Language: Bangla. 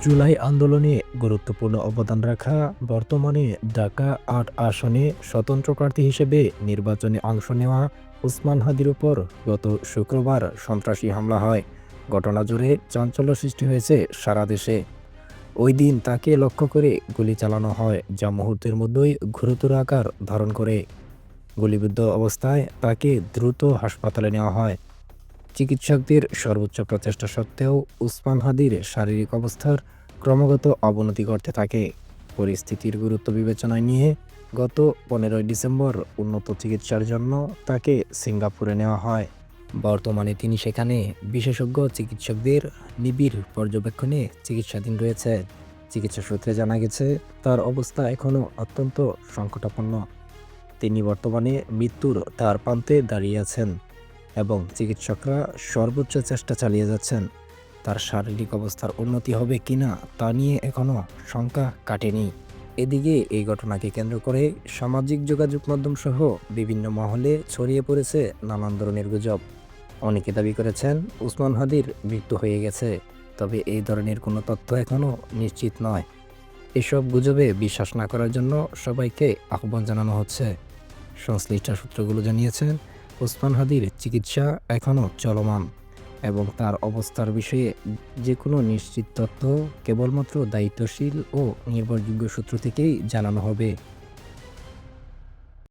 জুলাই আন্দোলনে গুরুত্বপূর্ণ অবদান রাখা, বর্তমানে ঢাকা-৮ আসনে স্বতন্ত্র প্রার্থী হিসেবে নির্বাচনে অংশ নেওয়া ওসমান হাদির উপর গত শুক্রবার সন্ত্রাসী হামলা হয়। ঘটনা জুড়ে চাঞ্চল্য সৃষ্টি হয়েছে সারা দেশে। ওই দিন তাকে লক্ষ্য করে গুলি চালানো হয়, যা মুহূর্তের মধ্যেই গুরুতর আকার ধারণ করে। গুলিবিদ্ধ অবস্থায় তাকে দ্রুত হাসপাতালে নেওয়া হয়। চিকিৎসকদের সর্বোচ্চ প্রচেষ্টা সত্ত্বেও উসমান হাদির শারীরিক অবস্থার ক্রমাগত অবনতি ঘটতে থাকে। পরিস্থিতির গুরুত্ব বিবেচনায় নিয়ে গত 15ই ডিসেম্বর উন্নত চিকিৎসার জন্য তাকে সিঙ্গাপুরে নেওয়া হয়। বর্তমানে তিনি সেখানে বিশেষজ্ঞ চিকিৎসকদের নিবিড় পর্যবেক্ষণে চিকিৎসাধীন রয়েছে। চিকিৎসা সূত্রে জানা গেছে, তার অবস্থা এখনও অত্যন্ত সংকটাপন্ন। তিনি বর্তমানে মৃত্যুর দ্বার প্রান্তে দাঁড়িয়ে আছেন এবং চিকিৎসকরা সর্বোচ্চ চেষ্টা চালিয়ে যাচ্ছেন। তার শারীরিক অবস্থার উন্নতি হবে কিনা তা নিয়ে এখনও শঙ্কা কাটেনি। এদিকে এই ঘটনাকে কেন্দ্র করে সামাজিক যোগাযোগ মাধ্যম সহ বিভিন্ন মহলে ছড়িয়ে পড়েছে নানান ধরনের গুজব। অনেকে দাবি করেছেন উসমান হাদির মৃত্যু হয়ে গেছে, তবে এই ধরনের কোনো তথ্য এখনও নিশ্চিত নয়। এসব গুজবে বিশ্বাস না করার জন্য সবাইকে আহ্বান জানানো হচ্ছে। সংশ্লিষ্ট সূত্রগুলো জানিয়েছেন, ওসমান হাদির চিকিৎসা এখনও চলমান এবং তার অবস্থার বিষয়ে যে কোনো নিশ্চিত তথ্য কেবলমাত্র দায়িত্বশীল ও নির্ভরযোগ্য সূত্র থেকেই জানানো হবে।